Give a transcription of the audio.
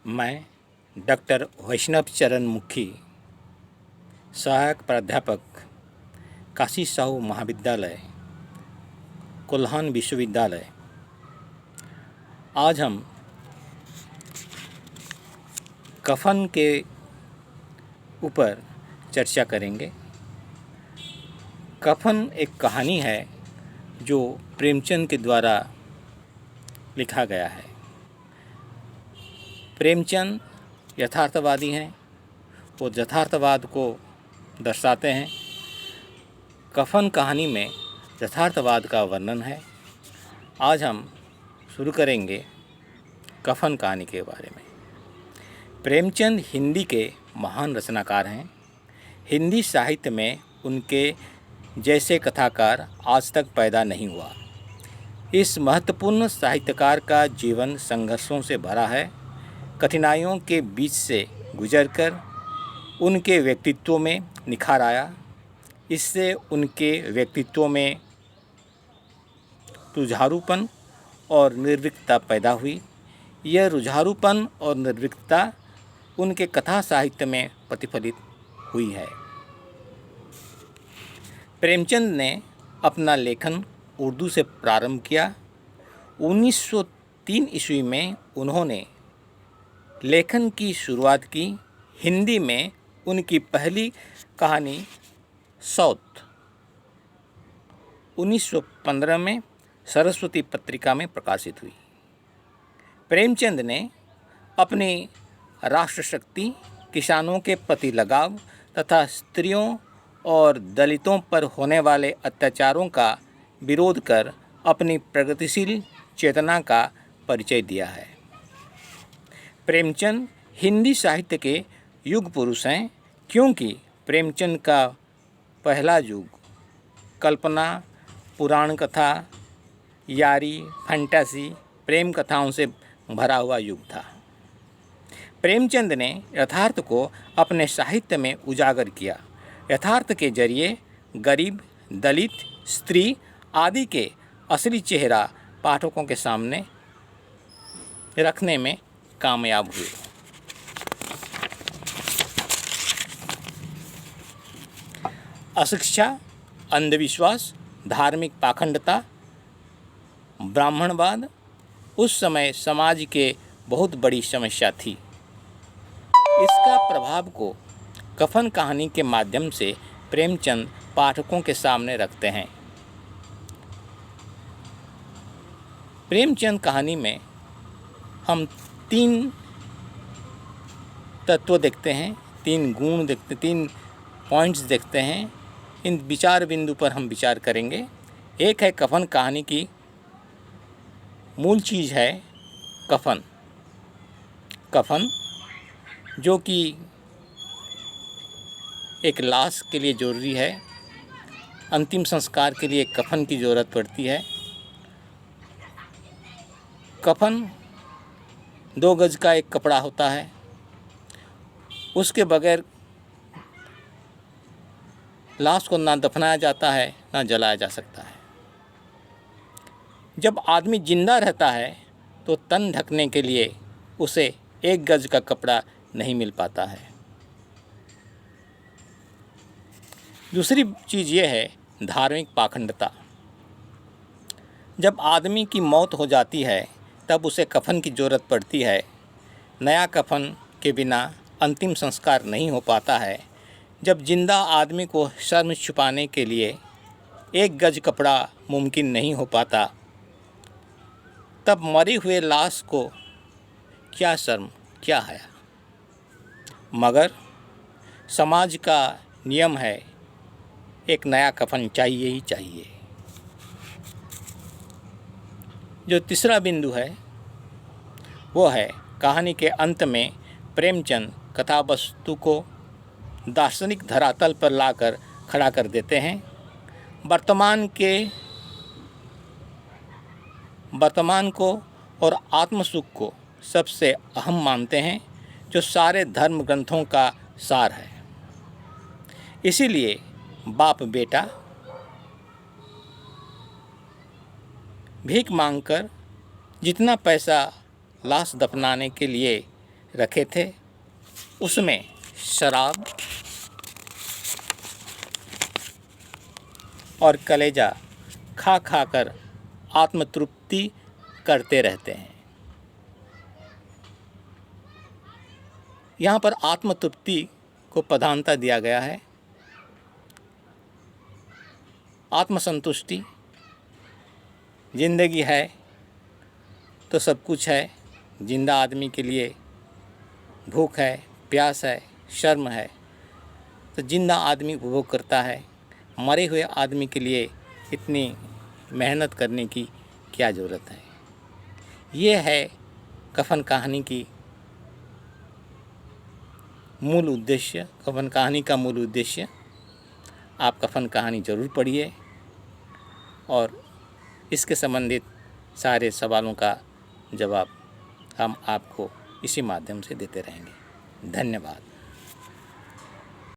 मैं डॉक्टर वैष्णव चरण मुखी, सहायक प्राध्यापक, काशी साहू महाविद्यालय, कोल्हान विश्वविद्यालय। आज हम कफन के ऊपर चर्चा करेंगे। कफन एक कहानी है जो प्रेमचंद के द्वारा लिखा गया है। प्रेमचंद यथार्थवादी हैं, वो यथार्थवाद को दर्शाते हैं। कफन कहानी में यथार्थवाद का वर्णन है। आज हम शुरू करेंगे कफन कहानी के बारे में। प्रेमचंद हिंदी के महान रचनाकार हैं। हिंदी साहित्य में उनके जैसे कथाकार आज तक पैदा नहीं हुआ। इस महत्वपूर्ण साहित्यकार का जीवन संघर्षों से भरा है। कठिनाइयों के बीच से गुजरकर उनके व्यक्तित्व में निखार आया। इससे उनके व्यक्तित्व में रुझारूपन और निर्भीकता पैदा हुई। यह रुझारूपन और निर्भीकता उनके कथा साहित्य में प्रतिफलित हुई है। प्रेमचंद ने अपना लेखन उर्दू से प्रारंभ किया। 1903 ईस्वी में उन्होंने लेखन की शुरुआत की। हिंदी में उनकी पहली कहानी सौत 1915 में सरस्वती पत्रिका में प्रकाशित हुई। प्रेमचंद ने अपनी राष्ट्रशक्ति, किसानों के प्रति लगाव तथा स्त्रियों और दलितों पर होने वाले अत्याचारों का विरोध कर अपनी प्रगतिशील चेतना का परिचय दिया है। प्रेमचंद हिंदी साहित्य के युग पुरुष हैं, क्योंकि प्रेमचंद का पहला युग कल्पना, पुराण कथा, यारी, फैंटेसी, प्रेम कथाओं से भरा हुआ युग था। प्रेमचंद ने यथार्थ को अपने साहित्य में उजागर किया। यथार्थ के जरिए गरीब, दलित, स्त्री आदि के असली चेहरा पाठकों के सामने रखने में कामयाब हुए। अशिक्षा, अंधविश्वास, धार्मिक पाखंडता, ब्राह्मणवाद उस समय समाज के बहुत बड़ी समस्या थी। इसका प्रभाव को कफन कहानी के माध्यम से प्रेमचंद पाठकों के सामने रखते हैं। प्रेमचंद कहानी में हम 3 तत्व देखते हैं, 3 गुण देखते, 3 पॉइंट्स देखते हैं। इन विचार बिंदु पर हम विचार करेंगे। एक है कफन कहानी की मूल चीज़ है कफन। कफन जो कि एक लाश के लिए ज़रूरी है। अंतिम संस्कार के लिए कफन की ज़रूरत पड़ती है। कफन 2 गज का एक कपड़ा होता है। उसके बगैर लाश को ना दफनाया जाता है, ना जलाया जा सकता है। जब आदमी जिंदा रहता है तो तन ढकने के लिए उसे 1 गज का कपड़ा नहीं मिल पाता है। दूसरी चीज़ ये है धार्मिक पाखंडता। जब आदमी की मौत हो जाती है तब उसे कफन की ज़रूरत पड़ती है। नया कफन के बिना अंतिम संस्कार नहीं हो पाता है। जब जिंदा आदमी को शर्म छुपाने के लिए 1 गज कपड़ा मुमकिन नहीं हो पाता, तब मरी हुए लाश को क्या शर्म, क्या हया। मगर समाज का नियम है, एक नया कफन चाहिए ही चाहिए। जो तीसरा बिंदु है वो है कहानी के अंत में प्रेमचंद कथा वस्तु को दार्शनिक धरातल पर लाकर खड़ा कर देते हैं। वर्तमान को और आत्मसुख को सबसे अहम मानते हैं, जो सारे धर्म ग्रंथों का सार है। इसीलिए बाप बेटा भीख मांगकर जितना पैसा लाश दफनाने के लिए रखे थे उसमें शराब और कलेजा खा खा कर आत्मतृप्ति करते रहते हैं। यहाँ पर आत्मतृप्ति को प्रधानता दिया गया है। आत्मसंतुष्टि, जिंदगी है तो सब कुछ है। जिंदा आदमी के लिए भूख है, प्यास है, शर्म है, तो जिंदा आदमी उपभोग करता है। मरे हुए आदमी के लिए इतनी मेहनत करने की क्या ज़रूरत है। ये है कफन कहानी की मूल उद्देश्य, कफन कहानी का मूल उद्देश्य। आप कफन कहानी ज़रूर पढ़िए और इसके संबंधित सारे सवालों का जवाब हम आपको इसी माध्यम से देते रहेंगे। धन्यवाद।